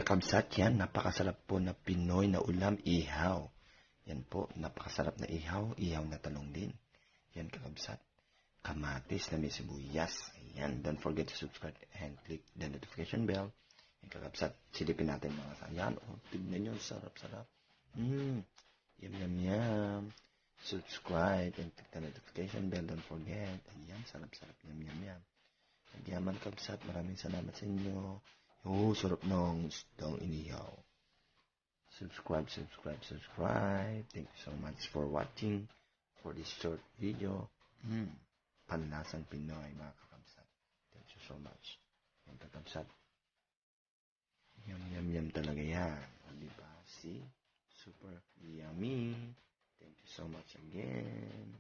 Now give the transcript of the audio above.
kakabsat, yan, napakasarap po na Pinoy na ulam, ihaw. Yan po, napakasarap na ihaw, ihaw na talong din. Yan kakabsat, kamatis na may sibuyas. Ayan, don't forget to subscribe and click the notification bell. Yan kakabsat, silipin natin mga sayan. Oh, tignan nyo, sarap-sarap. Yum, yum, yum. Subscribe and click the notification bell, don't forget. Ayan, sarap-sarap, yum, yum, yum. Nagyaman kabsat, maraming salamat sa inyo. Oh, sarap ng isdang inihaw. Subscribe. Thank you so much for watching for this short video. Panlasang Pinoy, mga kakabsat. Thank you so much. Yung kakabsat. Yum talaga yan. Diba? See? Super yummy. Thank you so much again.